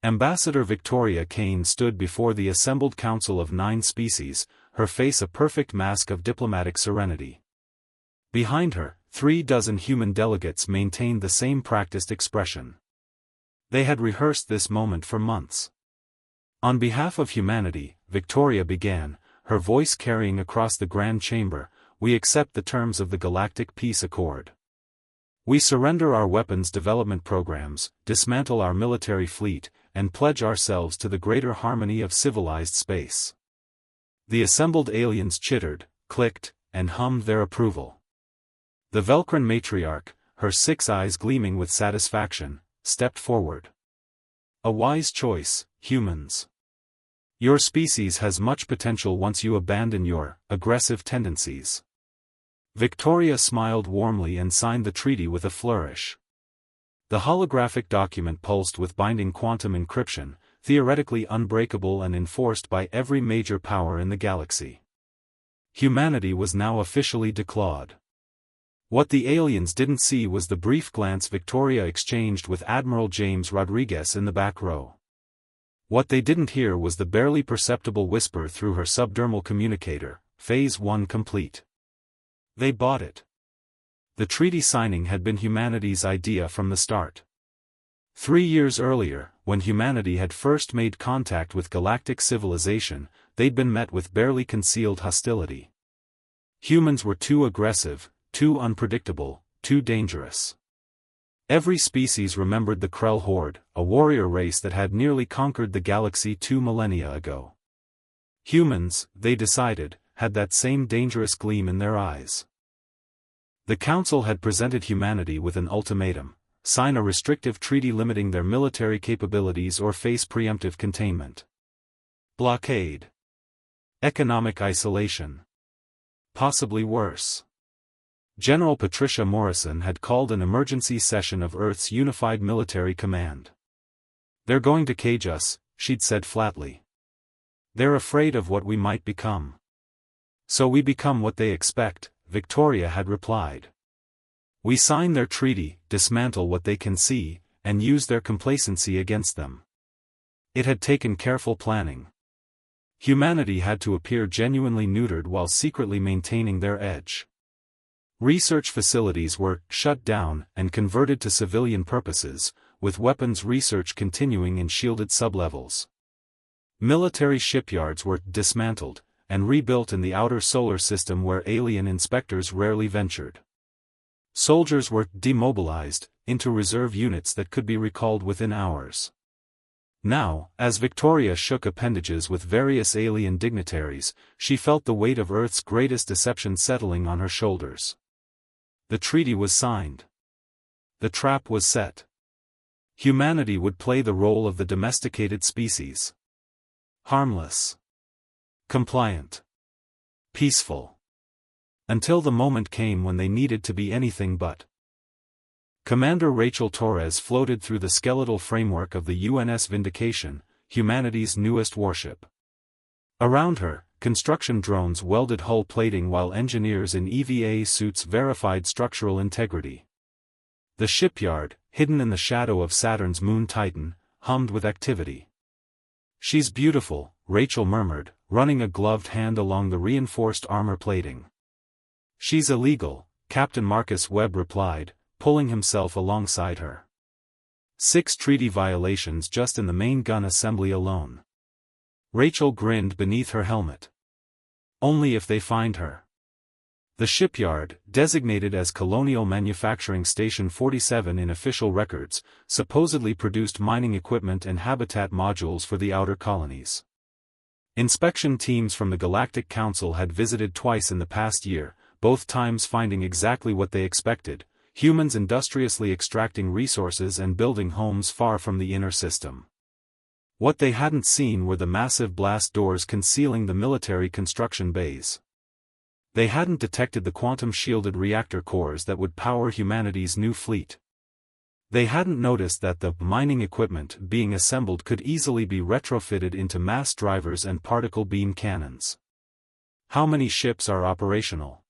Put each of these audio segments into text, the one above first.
Ambassador Victoria Kane stood before the assembled council of 9 species, her face a perfect mask of diplomatic serenity. Behind her, 3 dozen human delegates maintained the same practiced expression. They had rehearsed this moment for months. On behalf of humanity, Victoria began, her voice carrying across the Grand Chamber, we accept the terms of the Galactic Peace Accord. We surrender our weapons development programs, dismantle our military fleet, and pledge ourselves to the greater harmony of civilized space. The assembled aliens chittered, clicked, and hummed their approval. The Velcran matriarch, her 6 eyes gleaming with satisfaction, stepped forward. A wise choice, humans. Your species has much potential once you abandon your aggressive tendencies. Victoria smiled warmly and signed the treaty with a flourish. The holographic document pulsed with binding quantum encryption, theoretically unbreakable and enforced by every major power in the galaxy. Humanity was now officially declawed. What the aliens didn't see was the brief glance Victoria exchanged with Admiral James Rodriguez in the back row. What they didn't hear was the barely perceptible whisper through her subdermal communicator, Phase 1 complete. They bought it. The treaty signing had been humanity's idea from the start. 3 years earlier, when humanity had first made contact with galactic civilization, they'd been met with barely concealed hostility. Humans were too aggressive, too unpredictable, too dangerous. Every species remembered the Krell Horde, a warrior race that had nearly conquered the galaxy 2 millennia ago. Humans, they decided, had that same dangerous gleam in their eyes. The Council had presented humanity with an ultimatum: sign a restrictive treaty limiting their military capabilities or face preemptive containment. Blockade. Economic isolation. Possibly worse. General Patricia Morrison had called an emergency session of Earth's Unified Military Command. They're going to cage us, she'd said flatly. They're afraid of what we might become. So we become what they expect, Victoria had replied. We sign their treaty, dismantle what they can see, and use their complacency against them. It had taken careful planning. Humanity had to appear genuinely neutered while secretly maintaining their edge. Research facilities were shut down and converted to civilian purposes, with weapons research continuing in shielded sublevels. Military shipyards were dismantled and rebuilt in the outer solar system where alien inspectors rarely ventured. Soldiers were demobilized into reserve units that could be recalled within hours. Now, as Victoria shook appendages with various alien dignitaries, she felt the weight of Earth's greatest deception settling on her shoulders. The treaty was signed. The trap was set. Humanity would play the role of the domesticated species. Harmless. Compliant. Peaceful. Until the moment came when they needed to be anything but. Commander Rachel Torres floated through the skeletal framework of the UNS Vindication, humanity's newest warship. Around her, construction drones welded hull plating while engineers in EVA suits verified structural integrity. The shipyard, hidden in the shadow of Saturn's moon Titan, hummed with activity. She's beautiful, Rachel murmured, running a gloved hand along the reinforced armor plating. She's illegal, Captain Marcus Webb replied, pulling himself alongside her. 6 treaty violations just in the main gun assembly alone. Rachel grinned beneath her helmet. Only if they find her. The shipyard, designated as Colonial Manufacturing Station 47 in official records, supposedly produced mining equipment and habitat modules for the outer colonies. Inspection teams from the Galactic Council had visited twice in the past year, both times finding exactly what they expected: humans industriously extracting resources and building homes far from the inner system. What they hadn't seen were the massive blast doors concealing the military construction bays. They hadn't detected the quantum-shielded reactor cores that would power humanity's new fleet. They hadn't noticed that the mining equipment being assembled could easily be retrofitted into mass drivers and particle beam cannons. How many ships are operational?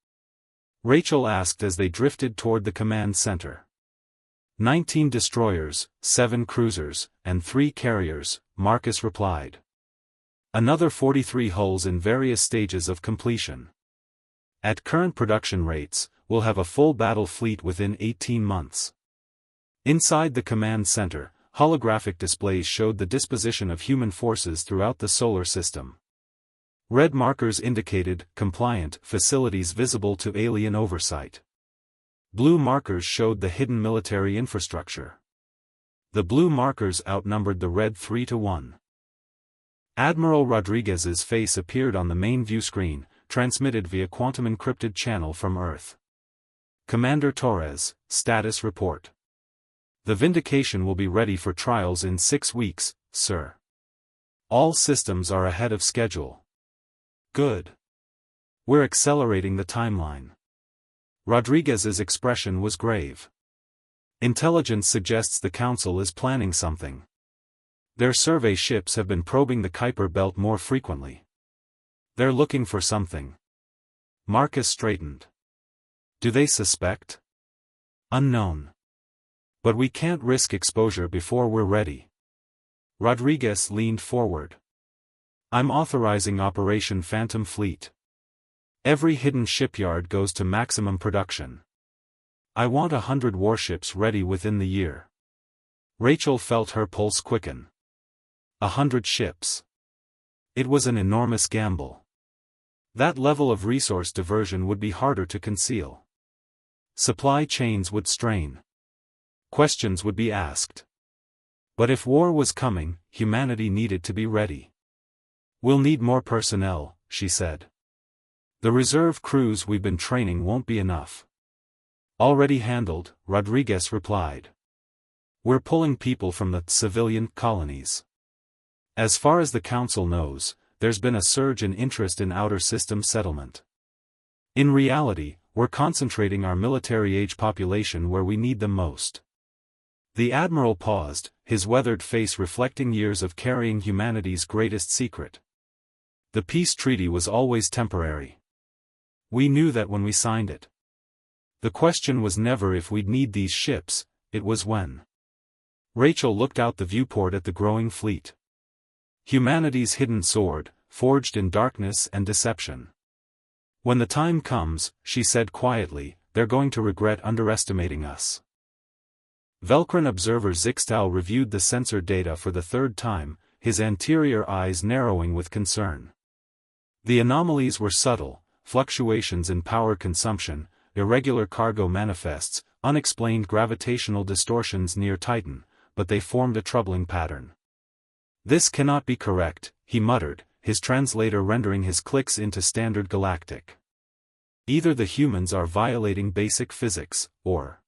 Rachel asked as they drifted toward the command center. 19 destroyers, 7 cruisers, and 3 carriers, Marcus replied. Another 43 hulls in various stages of completion. At current production rates, we'll have a full battle fleet within 18 months. Inside the command center, holographic displays showed the disposition of human forces throughout the solar system. Red markers indicated compliant facilities visible to alien oversight. Blue markers showed the hidden military infrastructure. The blue markers outnumbered the red 3-1. Admiral Rodriguez's face appeared on the main view screen, transmitted via quantum-encrypted channel from Earth. Commander Torres, status report. The Vindication will be ready for trials in 6 weeks, sir. All systems are ahead of schedule. Good. We're accelerating the timeline. Rodriguez's expression was grave. Intelligence suggests the Council is planning something. Their survey ships have been probing the Kuiper belt more frequently. They're looking for something. Marcus straightened. Do they suspect? Unknown. But we can't risk exposure before we're ready. Rodriguez leaned forward. I'm authorizing Operation Phantom Fleet. Every hidden shipyard goes to maximum production. I want 100 warships ready within the year. Rachel felt her pulse quicken. 100 ships. It was an enormous gamble. That level of resource diversion would be harder to conceal. Supply chains would strain. Questions would be asked. But if war was coming, humanity needed to be ready. We'll need more personnel, she said. The reserve crews we've been training won't be enough. Already handled, Rodriguez replied. We're pulling people from the civilian colonies. As far as the Council knows, there's been a surge in interest in outer system settlement. In reality, we're concentrating our military-age population where we need them most. The Admiral paused, his weathered face reflecting years of carrying humanity's greatest secret. The peace treaty was always temporary. We knew that when we signed it. The question was never if we'd need these ships, it was when. Rachel looked out the viewport at the growing fleet. Humanity's hidden sword, forged in darkness and deception. When the time comes, she said quietly, they're going to regret underestimating us. Velcrin observer Zixtal reviewed the sensor data for the 3rd time, his anterior eyes narrowing with concern. The anomalies were subtle, fluctuations in power consumption, irregular cargo manifests, unexplained gravitational distortions near Titan, but they formed a troubling pattern. This cannot be correct, he muttered, his translator rendering his clicks into standard galactic. Either the humans are violating basic physics, or...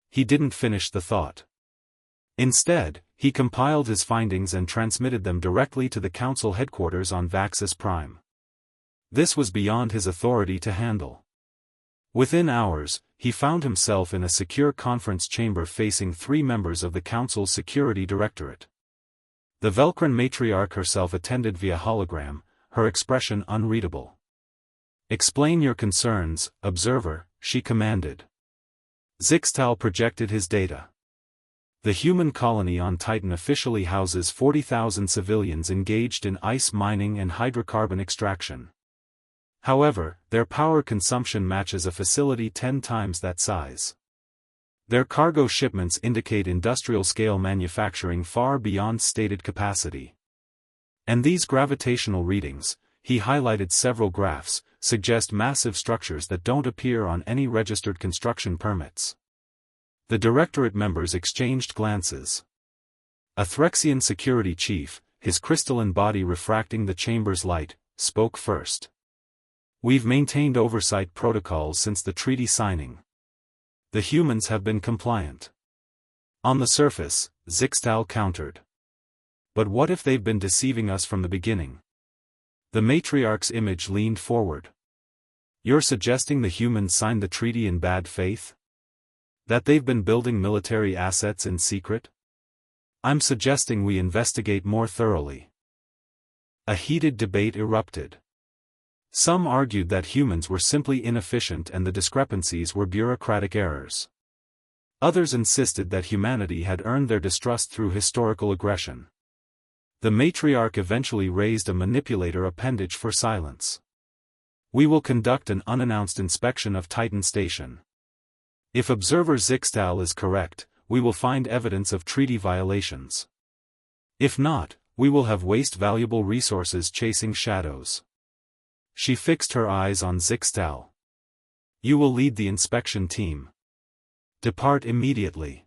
He didn't finish the thought. Instead, he compiled his findings and transmitted them directly to the Council headquarters on Vaxis Prime. This was beyond his authority to handle. Within hours, he found himself in a secure conference chamber facing 3 members of the Council's Security Directorate. The Velcrin matriarch herself attended via hologram, her expression unreadable. Explain your concerns, observer, she commanded. Zixtal projected his data. The human colony on Titan officially houses 40,000 civilians engaged in ice mining and hydrocarbon extraction. However, their power consumption matches a facility 10 times that size. Their cargo shipments indicate industrial-scale manufacturing far beyond stated capacity. And these gravitational readings, he highlighted several graphs, suggest massive structures that don't appear on any registered construction permits. The Directorate members exchanged glances. A Threxian security chief, his crystalline body refracting the chamber's light, spoke first. We've maintained oversight protocols since the treaty signing. The humans have been compliant. On the surface, Zixtal countered. But what if they've been deceiving us from the beginning? The matriarch's image leaned forward. You're suggesting the humans signed the treaty in bad faith? That they've been building military assets in secret? I'm suggesting we investigate more thoroughly. A heated debate erupted. Some argued that humans were simply inefficient and the discrepancies were bureaucratic errors. Others insisted that humanity had earned their distrust through historical aggression. The matriarch eventually raised a manipulator appendage for silence. We will conduct an unannounced inspection of Titan Station. If Observer Zixtal is correct, we will find evidence of treaty violations. If not, we will have waste valuable resources chasing shadows. She fixed her eyes on Zixtal. You will lead the inspection team. Depart immediately.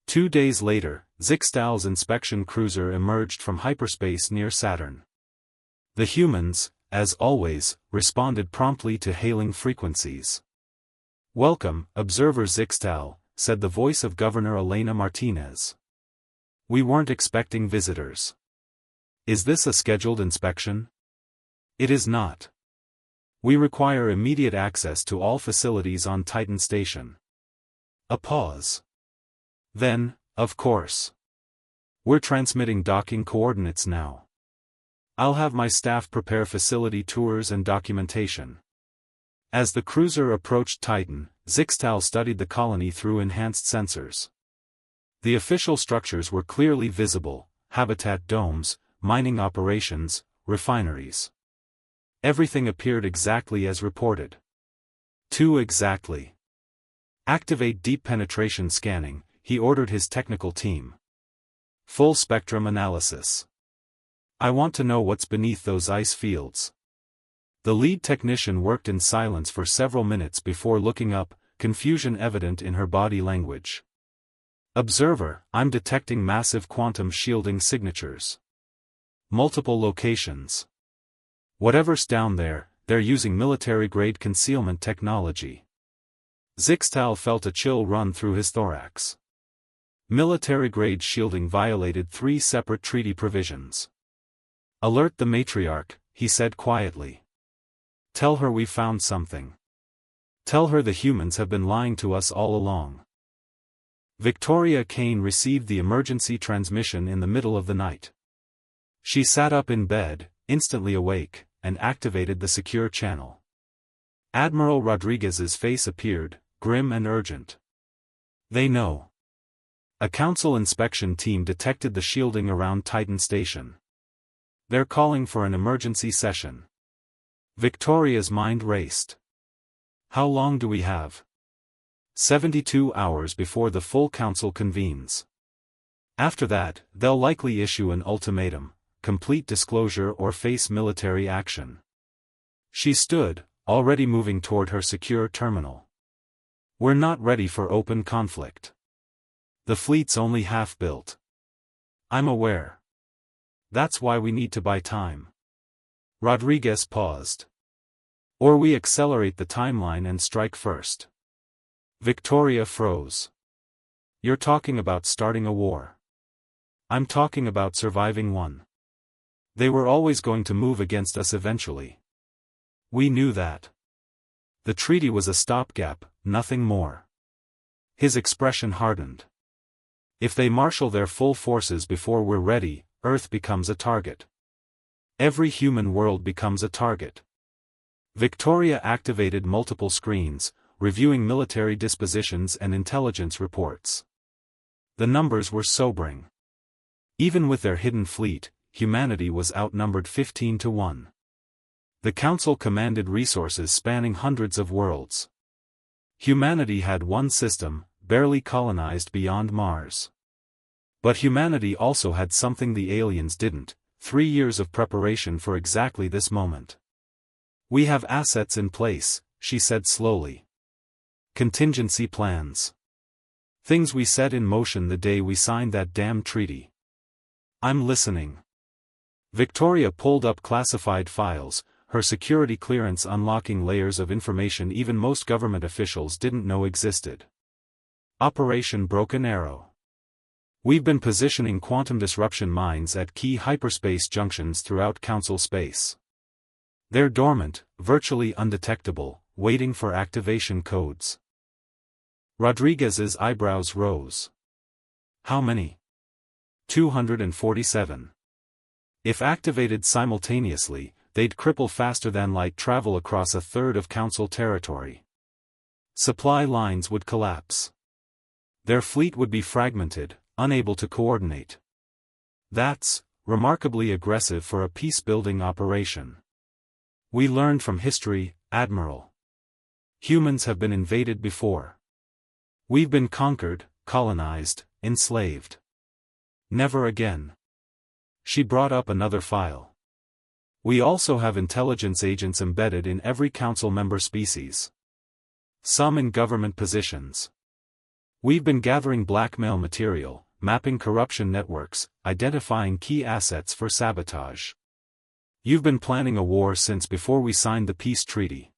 2 days later, Zixtal's inspection cruiser emerged from hyperspace near Saturn. The humans, as always, responded promptly to hailing frequencies. Welcome, Observer Zixtal, said the voice of Governor Elena Martinez. We weren't expecting visitors. Is this a scheduled inspection? It is not. We require immediate access to all facilities on Titan Station. A pause. Then, of course. We're transmitting docking coordinates now. I'll have my staff prepare facility tours and documentation. As the cruiser approached Titan, Zixtal studied the colony through enhanced sensors. The official structures were clearly visible: habitat domes, mining operations, refineries. Everything appeared exactly as reported. Too exactly. Activate deep penetration scanning, he ordered his technical team. Full spectrum analysis. I want to know what's beneath those ice fields. The lead technician worked in silence for several minutes before looking up, confusion evident in her body language. Observer, I'm detecting massive quantum shielding signatures. Multiple locations. Whatever's down there, they're using military-grade concealment technology. Zixtal felt a chill run through his thorax. Military-grade shielding violated 3 separate treaty provisions. Alert the matriarch, he said quietly. Tell her we found something. Tell her the humans have been lying to us all along. Victoria Kane received the emergency transmission in the middle of the night. She sat up in bed, instantly awake, and activated the secure channel. Admiral Rodriguez's face appeared, grim and urgent. They know. A council inspection team detected the shielding around Titan Station. They're calling for an emergency session. Victoria's mind raced. How long do we have? 72 hours before the full council convenes. After that, they'll likely issue an ultimatum: complete disclosure or face military action. She stood, already moving toward her secure terminal. We're not ready for open conflict. The fleet's only half built. I'm aware. That's why we need to buy time. Rodriguez paused. Or we accelerate the timeline and strike first. Victoria froze. You're talking about starting a war. I'm talking about surviving one. They were always going to move against us eventually. We knew that. The treaty was a stopgap, nothing more. His expression hardened. If they marshal their full forces before we're ready, Earth becomes a target. Every human world becomes a target. Victoria activated multiple screens, reviewing military dispositions and intelligence reports. The numbers were sobering. Even with their hidden fleet, humanity was outnumbered 15 to 1. The Council commanded resources spanning hundreds of worlds. Humanity had one system, barely colonized beyond Mars. But humanity also had something the aliens didn't: 3 years of preparation for exactly this moment. We have assets in place, she said slowly. Contingency plans. Things we set in motion the day we signed that damn treaty. I'm listening. Victoria pulled up classified files, her security clearance unlocking layers of information even most government officials didn't know existed. Operation Broken Arrow. We've been positioning quantum disruption mines at key hyperspace junctions throughout Council space. They're dormant, virtually undetectable, waiting for activation codes. Rodriguez's eyebrows rose. How many? 247. If activated simultaneously, they'd cripple faster than light travel across a third of Council territory. Supply lines would collapse. Their fleet would be fragmented, unable to coordinate. That's remarkably aggressive for a peace-building operation. We learned from history, Admiral. Humans have been invaded before. We've been conquered, colonized, enslaved. Never again. She brought up another file. We also have intelligence agents embedded in every council member species. Some in government positions. We've been gathering blackmail material, mapping corruption networks, identifying key assets for sabotage. You've been planning a war since before we signed the peace treaty.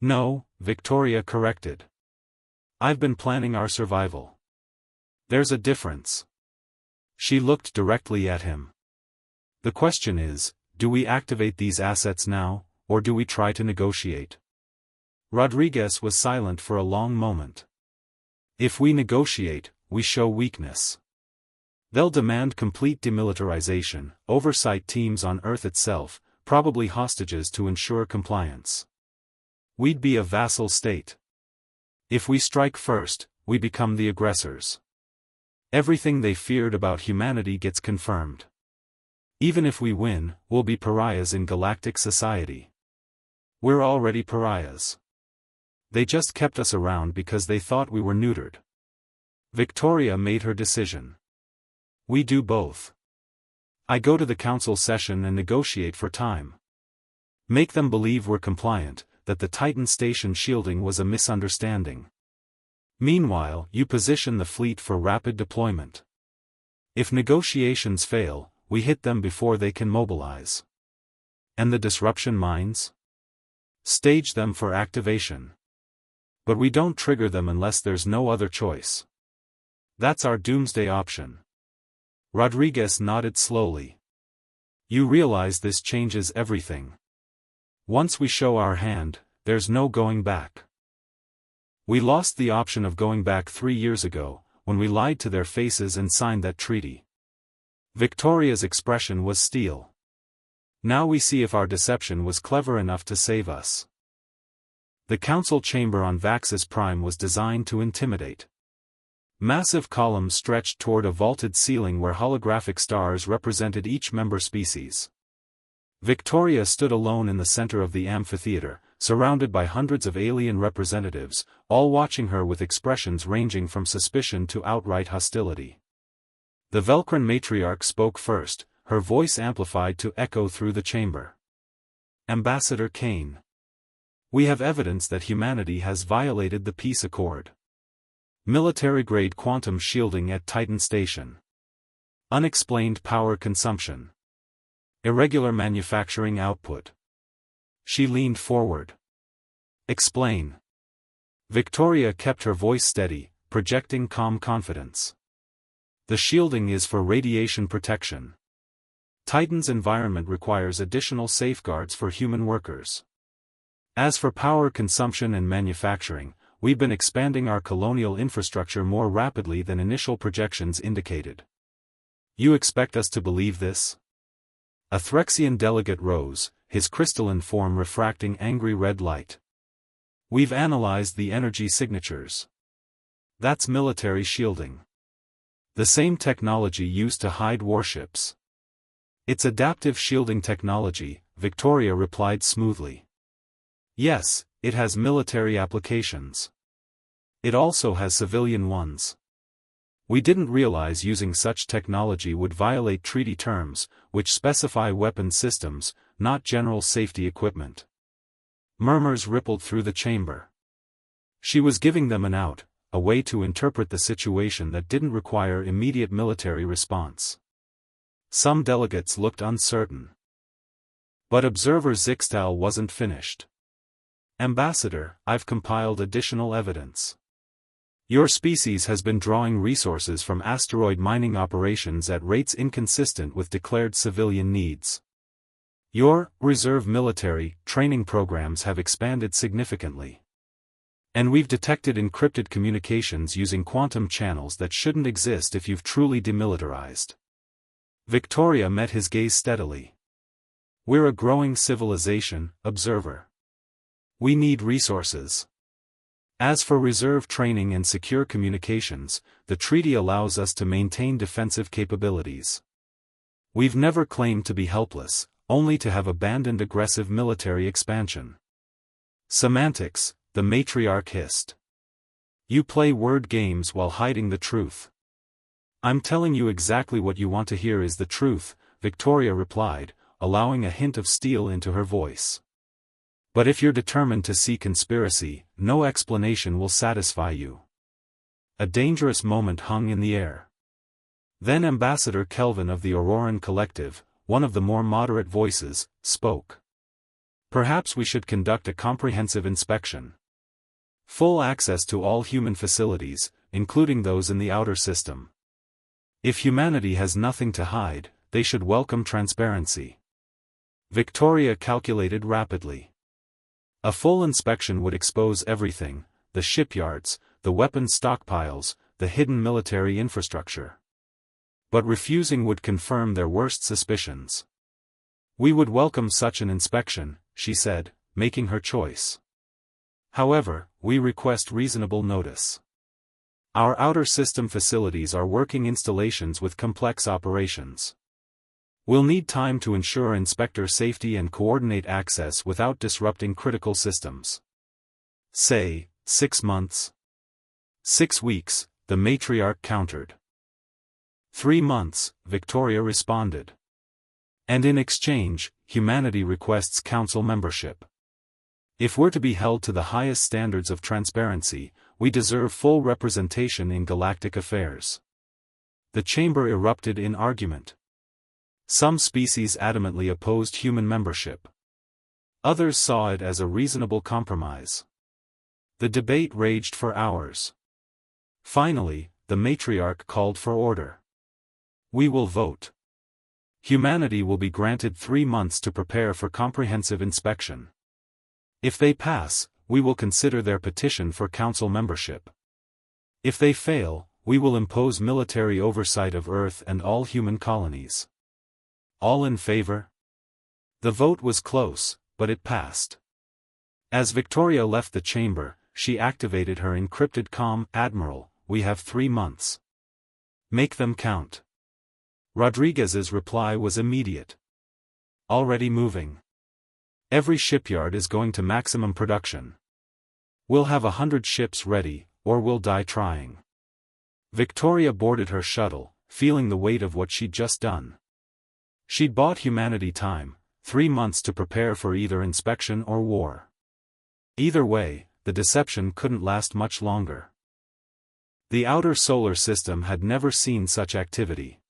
No, Victoria corrected. I've been planning our survival. There's a difference. She looked directly at him. The question is, do we activate these assets now, or do we try to negotiate? Rodriguez was silent for a long moment. If we negotiate, we show weakness. They'll demand complete demilitarization, oversight teams on Earth itself, probably hostages to ensure compliance. We'd be a vassal state. If we strike first, we become the aggressors. Everything they feared about humanity gets confirmed. Even if we win, we'll be pariahs in galactic society. We're already pariahs. They just kept us around because they thought we were neutered. Victoria made her decision. We do both. I go to the council session and negotiate for time. Make them believe we're compliant, that the Titan station shielding was a misunderstanding. Meanwhile, you position the fleet for rapid deployment. If negotiations fail, we hit them before they can mobilize. And the disruption mines? Stage them for activation. But we don't trigger them unless there's no other choice. That's our doomsday option. Rodriguez nodded slowly. You realize this changes everything. Once we show our hand, there's no going back. We lost the option of going back 3 years ago, when we lied to their faces and signed that treaty. Victoria's expression was steel. Now we see if our deception was clever enough to save us. The council chamber on Vaxis Prime was designed to intimidate. Massive columns stretched toward a vaulted ceiling where holographic stars represented each member species. Victoria stood alone in the center of the amphitheater, surrounded by hundreds of alien representatives, all watching her with expressions ranging from suspicion to outright hostility. The Velcran matriarch spoke first, her voice amplified to echo through the chamber. Ambassador Kane. We have evidence that humanity has violated the peace accord. Military-grade quantum shielding at Titan Station. Unexplained power consumption. Irregular manufacturing output. She leaned forward. Explain. Victoria kept her voice steady, projecting calm confidence. The shielding is for radiation protection. Titan's environment requires additional safeguards for human workers. As for power consumption and manufacturing, we've been expanding our colonial infrastructure more rapidly than initial projections indicated. You expect us to believe this? A Threxian delegate rose, his crystalline form refracting angry red light. We've analyzed the energy signatures. That's military shielding. The same technology used to hide warships. It's adaptive shielding technology, Victoria replied smoothly. Yes, it has military applications. It also has civilian ones. We didn't realize using such technology would violate treaty terms, which specify weapon systems, not general safety equipment. Murmurs rippled through the chamber. She was giving them an out, a way to interpret the situation that didn't require immediate military response. Some delegates looked uncertain. But observer Zixtal wasn't finished. Ambassador, I've compiled additional evidence. Your species has been drawing resources from asteroid mining operations at rates inconsistent with declared civilian needs. Your reserve military training programs have expanded significantly. And we've detected encrypted communications using quantum channels that shouldn't exist if you've truly demilitarized. Victoria met his gaze steadily. We're a growing civilization, observer. We need resources. As for reserve training and secure communications, the treaty allows us to maintain defensive capabilities. We've never claimed to be helpless, only to have abandoned aggressive military expansion. Semantics, the matriarch hissed. You play word games while hiding the truth. I'm telling you exactly what you want to hear is the truth, Victoria replied, allowing a hint of steel into her voice. But if you're determined to see conspiracy, no explanation will satisfy you. A dangerous moment hung in the air. Then Ambassador Kelvin of the Auroran Collective, one of the more moderate voices, spoke. Perhaps we should conduct a comprehensive inspection. Full access to all human facilities, including those in the outer system. If humanity has nothing to hide, they should welcome transparency. Victoria calculated rapidly. A full inspection would expose everything, the shipyards, the weapons stockpiles, the hidden military infrastructure. But refusing would confirm their worst suspicions. We would welcome such an inspection, she said, making her choice. However, we request reasonable notice. Our outer system facilities are working installations with complex operations. We'll need time to ensure inspector safety and coordinate access without disrupting critical systems. Say, 6 months. 6 weeks, the matriarch countered. 3 months, Victoria responded. And in exchange, humanity requests council membership. If we're to be held to the highest standards of transparency, we deserve full representation in galactic affairs. The chamber erupted in argument. Some species adamantly opposed human membership. Others saw it as a reasonable compromise. The debate raged for hours. Finally, the matriarch called for order. We will vote. Humanity will be granted 3 months to prepare for comprehensive inspection. If they pass, we will consider their petition for council membership. If they fail, we will impose military oversight of Earth and all human colonies. All in favor? The vote was close, but it passed. As Victoria left the chamber, she activated her encrypted comm. Admiral, we have 3 months. Make them count. Rodriguez's reply was immediate. Already moving. Every shipyard is going to maximum production. We'll have 100 ships ready, or we'll die trying. Victoria boarded her shuttle, feeling the weight of what she'd just done. She'd bought humanity time, 3 months to prepare for either inspection or war. Either way, the deception couldn't last much longer. The outer solar system had never seen such activity.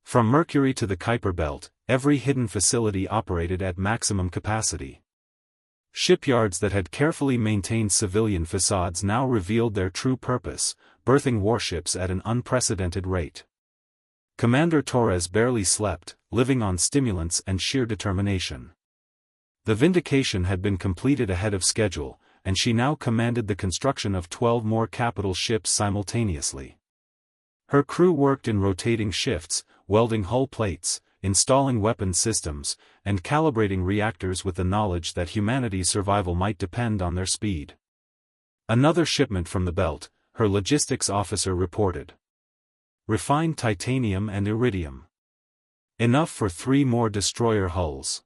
From Mercury to the Kuiper Belt, every hidden facility operated at maximum capacity. Shipyards that had carefully maintained civilian facades now revealed their true purpose, birthing warships at an unprecedented rate. Commander Torres barely slept, living on stimulants and sheer determination. The Vindication had been completed ahead of schedule, and she now commanded the construction of 12 more capital ships simultaneously. Her crew worked in rotating shifts, welding hull plates, installing weapon systems, and calibrating reactors with the knowledge that humanity's survival might depend on their speed. Another shipment from the belt, her logistics officer reported. Refined titanium and iridium. Enough for 3 more destroyer hulls.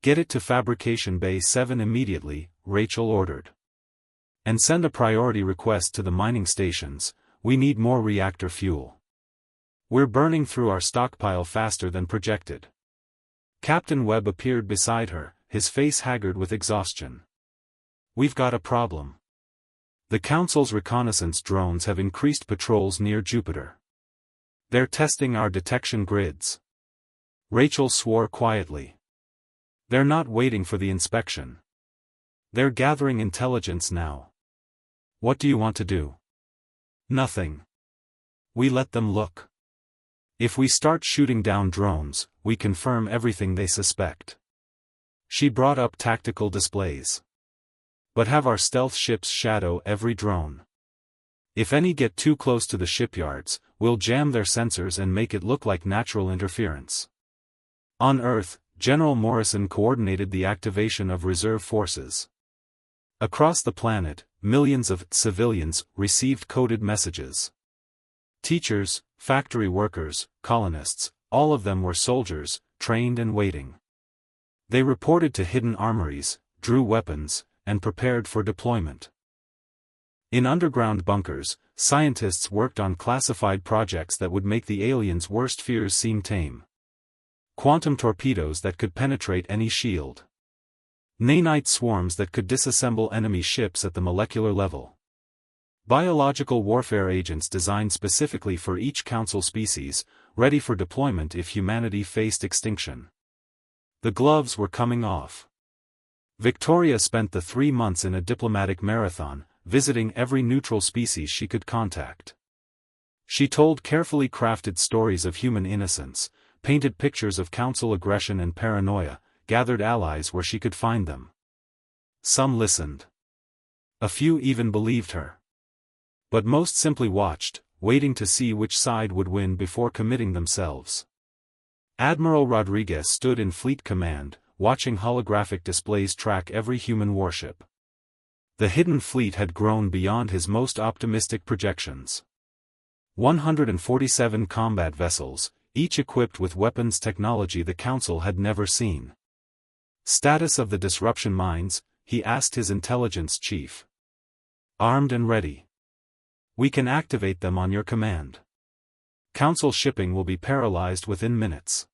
Get it to Fabrication Bay 7 immediately, Rachel ordered. And send a priority request to the mining stations, we need more reactor fuel. We're burning through our stockpile faster than projected. Captain Webb appeared beside her, his face haggard with exhaustion. We've got a problem. The Council's reconnaissance drones have increased patrols near Jupiter. They're testing our detection grids. Rachel swore quietly. They're not waiting for the inspection. They're gathering intelligence now. What do you want to do? Nothing. We let them look. If we start shooting down drones, we confirm everything they suspect. She brought up tactical displays. But have our stealth ships shadow every drone. If any get too close to the shipyards, we'll jam their sensors and make it look like natural interference. On Earth, General Morrison coordinated the activation of reserve forces. Across the planet, millions of civilians received coded messages. Teachers, factory workers, colonists, all of them were soldiers, trained and waiting. They reported to hidden armories, drew weapons, and prepared for deployment. In underground bunkers, scientists worked on classified projects that would make the aliens' worst fears seem tame. Quantum torpedoes that could penetrate any shield. Nanite swarms that could disassemble enemy ships at the molecular level. Biological warfare agents designed specifically for each council species, ready for deployment if humanity faced extinction. The gloves were coming off. Victoria spent the 3 months in a diplomatic marathon, visiting every neutral species she could contact. She told carefully crafted stories of human innocence, painted pictures of council aggression and paranoia, gathered allies where she could find them. Some listened. A few even believed her. But most simply watched, waiting to see which side would win before committing themselves. Admiral Rodriguez stood in Fleet Command, watching holographic displays track every human warship. The hidden fleet had grown beyond his most optimistic projections. 147 combat vessels, each equipped with weapons technology the Council had never seen. Status of the disruption mines, he asked his intelligence chief. Armed and ready. We can activate them on your command. Council shipping will be paralyzed within minutes.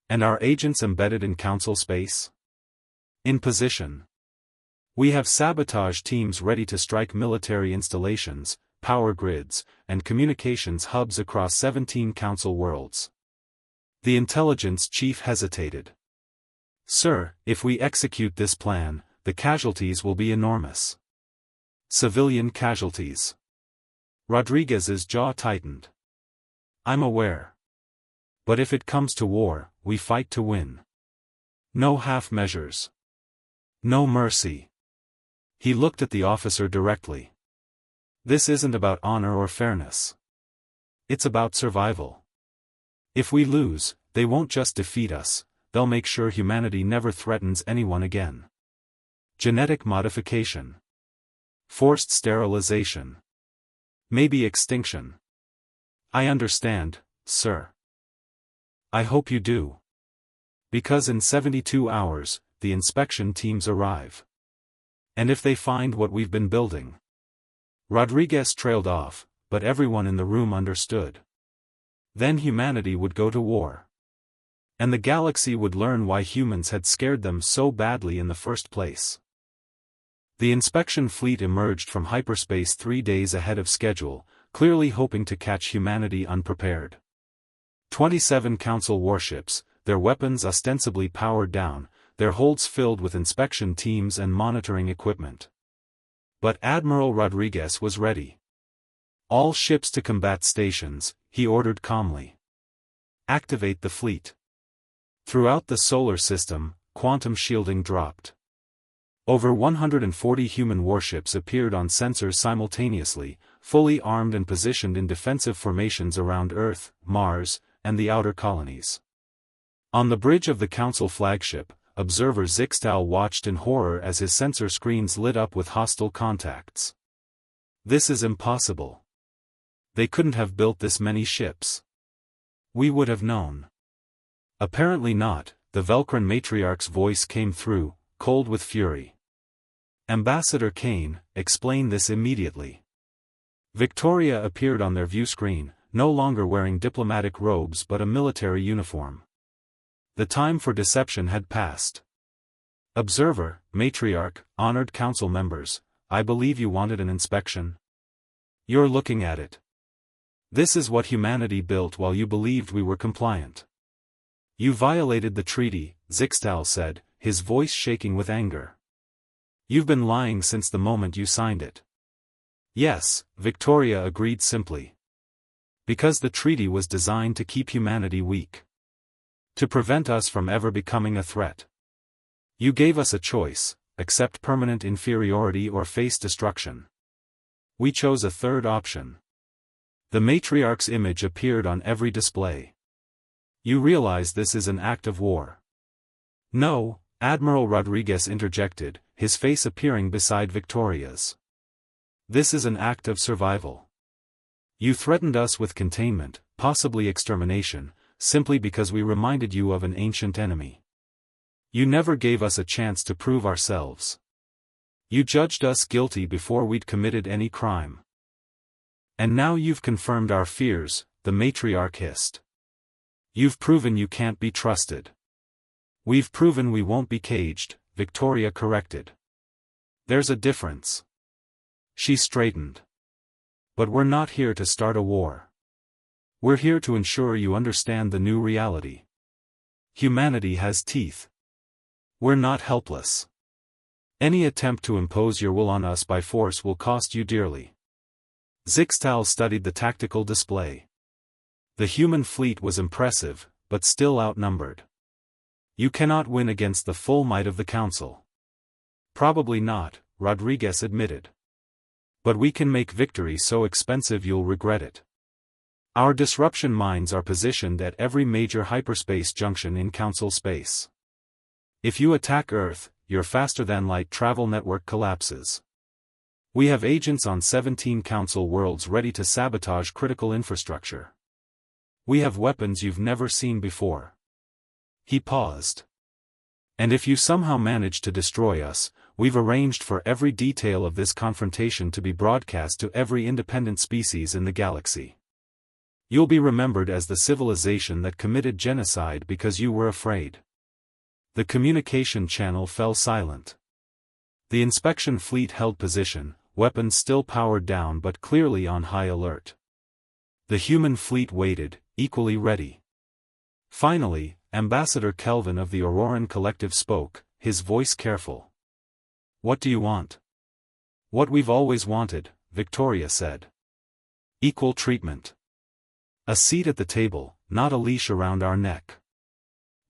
And our agents embedded in Council space? In position. We have sabotage teams ready to strike military installations, power grids, and communications hubs across 17 Council worlds. The intelligence chief hesitated. Sir, if we execute this plan, the casualties will be enormous. Civilian casualties. Rodriguez's jaw tightened. I'm aware. But if it comes to war, we fight to win. No half measures. No mercy. He looked at the officer directly. This isn't about honor or fairness. It's about survival. If we lose, they won't just defeat us, they'll make sure humanity never threatens anyone again. Genetic modification. Forced sterilization. Maybe extinction. I understand, sir. I hope you do. Because in 72 hours, the inspection teams arrive. And if they find what we've been building. Rodriguez trailed off, but everyone in the room understood. Then humanity would go to war. And the galaxy would learn why humans had scared them so badly in the first place. The inspection fleet emerged from hyperspace 3 days ahead of schedule, clearly hoping to catch humanity unprepared. 27 Council warships, their weapons ostensibly powered down, their holds filled with inspection teams and monitoring equipment. But Admiral Rodriguez was ready. All ships to combat stations, he ordered calmly. Activate the fleet. Throughout the solar system, quantum shielding dropped. Over 140 human warships appeared on sensors simultaneously, fully armed and positioned in defensive formations around Earth, Mars, and the outer colonies. On the bridge of the Council flagship, observer Zixtal watched in horror as his sensor screens lit up with hostile contacts. This is impossible. They couldn't have built this many ships. We would have known. Apparently not, the Velcran matriarch's voice came through, cold with fury. Ambassador Kane, explain this immediately. Victoria appeared on their view screen, no longer wearing diplomatic robes but a military uniform. The time for deception had passed. Observer, matriarch, honored council members, I believe you wanted an inspection. You're looking at it. This is what humanity built while you believed we were compliant. You violated the treaty, Zixtal said, his voice shaking with anger. You've been lying since the moment you signed it. Yes, Victoria agreed simply. Because the treaty was designed to keep humanity weak. To prevent us from ever becoming a threat. You gave us a choice, accept permanent inferiority or face destruction. We chose a third option. The matriarch's image appeared on every display. You realize this is an act of war. No, Admiral Rodriguez interjected, his face appearing beside Victoria's. "This is an act of survival. You threatened us with containment, possibly extermination, simply because we reminded you of an ancient enemy. You never gave us a chance to prove ourselves. You judged us guilty before we'd committed any crime. And now you've confirmed our fears," the matriarch hissed. "You've proven you can't be trusted." "We've proven we won't be caged," Victoria corrected. "There's a difference." She straightened. "But we're not here to start a war. We're here to ensure you understand the new reality. Humanity has teeth. We're not helpless. Any attempt to impose your will on us by force will cost you dearly." Zixtal studied the tactical display. The human fleet was impressive, but still outnumbered. "You cannot win against the full might of the Council." "Probably not," Rodriguez admitted. "But we can make victory so expensive you'll regret it. Our disruption mines are positioned at every major hyperspace junction in Council space. If you attack Earth, your faster-than-light travel network collapses. We have agents on 17 Council worlds ready to sabotage critical infrastructure. We have weapons you've never seen before." He paused. "And if you somehow manage to destroy us, we've arranged for every detail of this confrontation to be broadcast to every independent species in the galaxy. You'll be remembered as the civilization that committed genocide because you were afraid." The communication channel fell silent. The inspection fleet held position, weapons still powered down but clearly on high alert. The human fleet waited, equally ready. Finally, Ambassador Kelvin of the Auroran Collective spoke, his voice careful. "What do you want?" "What we've always wanted," Victoria said. "Equal treatment. A seat at the table, not a leash around our neck.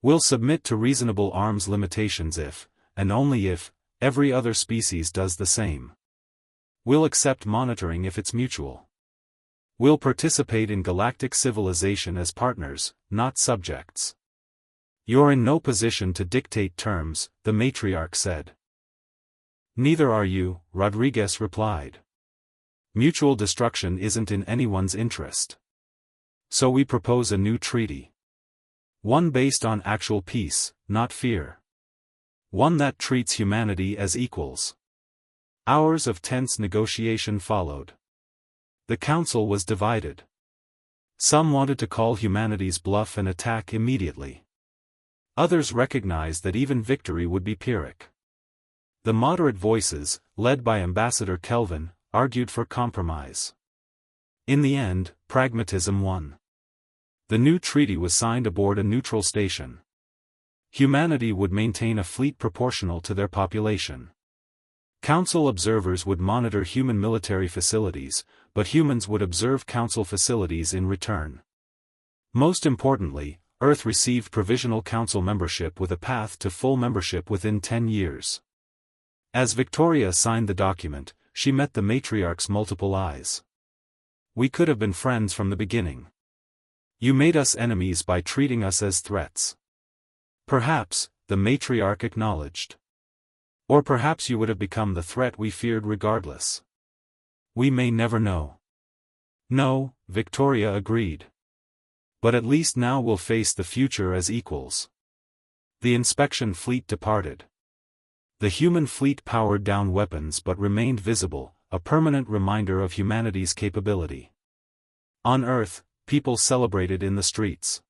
We'll submit to reasonable arms limitations if, and only if, every other species does the same. We'll accept monitoring if it's mutual. We'll participate in galactic civilization as partners, not subjects." "You're in no position to dictate terms," the matriarch said. "Neither are you," Rodriguez replied. "Mutual destruction isn't in anyone's interest. So we propose a new treaty. One based on actual peace, not fear. One that treats humanity as equals." Hours of tense negotiation followed. The Council was divided. Some wanted to call humanity's bluff and attack immediately. Others recognized that even victory would be Pyrrhic. The moderate voices, led by Ambassador Kelvin, argued for compromise. In the end, pragmatism won. The new treaty was signed aboard a neutral station. Humanity would maintain a fleet proportional to their population. Council observers would monitor human military facilities, but humans would observe Council facilities in return. Most importantly, Earth received provisional Council membership with a path to full membership within 10 years. As Victoria signed the document, she met the matriarch's multiple eyes. "We could have been friends from the beginning. You made us enemies by treating us as threats." "Perhaps," the matriarch acknowledged. "Or perhaps you would have become the threat we feared regardless. We may never know." "No," Victoria agreed. "But at least now we'll face the future as equals." The inspection fleet departed. The human fleet powered down weapons but remained visible, a permanent reminder of humanity's capability. On Earth, people celebrated in the streets.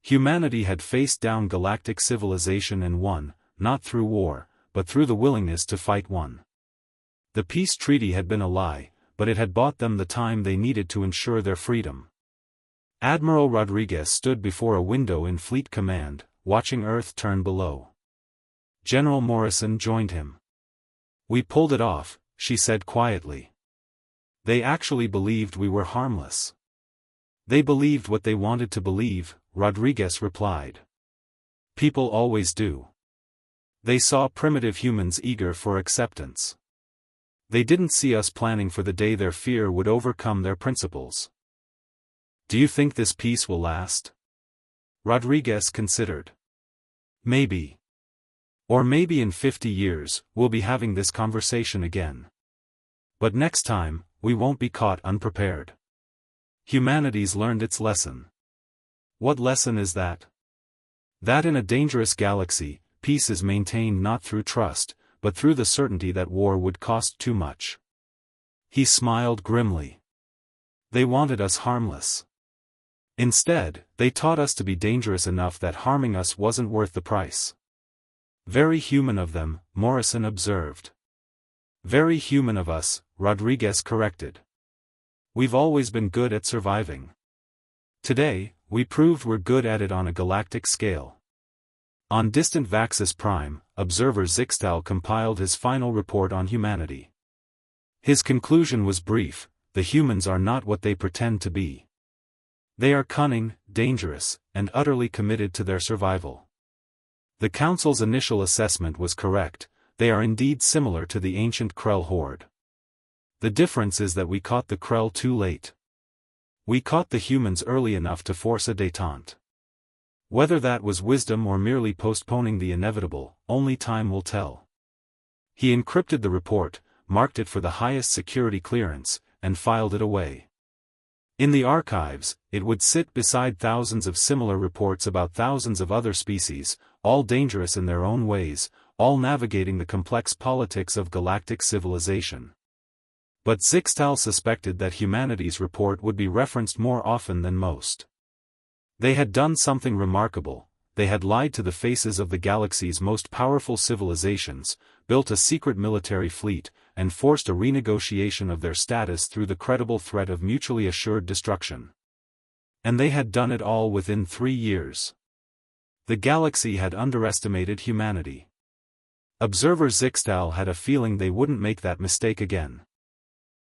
Humanity had faced down galactic civilization and won, not through war, but through the willingness to fight one. The peace treaty had been a lie, but it had bought them the time they needed to ensure their freedom. Admiral Rodriguez stood before a window in Fleet Command, watching Earth turn below. General Morrison joined him. "We pulled it off," she said quietly. "They actually believed we were harmless." "They believed what they wanted to believe," Rodriguez replied. "People always do. They saw primitive humans eager for acceptance. They didn't see us planning for the day their fear would overcome their principles." "Do you think this peace will last?" Rodriguez considered. "Maybe. Or maybe in 50 years, we'll be having this conversation again. But next time, we won't be caught unprepared. Humanity's learned its lesson. What lesson is that? That in a dangerous galaxy, peace is maintained not through trust, but through the certainty that war would cost too much. He smiled grimly. They wanted us harmless. Instead, they taught us to be dangerous enough that harming us wasn't worth the price. Very human of them, Morrison observed. Very human of us, Rodriguez corrected. We've always been good at surviving. Today, we proved we're good at it on a galactic scale. On distant Vaxis Prime, observer Zixtal compiled his final report on humanity. His conclusion was brief: the humans are not what they pretend to be. They are cunning, dangerous, and utterly committed to their survival. The Council's initial assessment was correct: they are indeed similar to the ancient Krell horde. The difference is that we caught the Krell too late. We caught the humans early enough to force a détente. Whether that was wisdom or merely postponing the inevitable, only time will tell. He encrypted the report, marked it for the highest security clearance, and filed it away. In the archives, it would sit beside thousands of similar reports about thousands of other species, all dangerous in their own ways, all navigating the complex politics of galactic civilization. But Zixtal suspected that humanity's report would be referenced more often than most. They had done something remarkable: they had lied to the faces of the galaxy's most powerful civilizations, built a secret military fleet, and forced a renegotiation of their status through the credible threat of mutually assured destruction. And they had done it all within 3 years. The galaxy had underestimated humanity. Observer Zixtal had a feeling they wouldn't make that mistake again.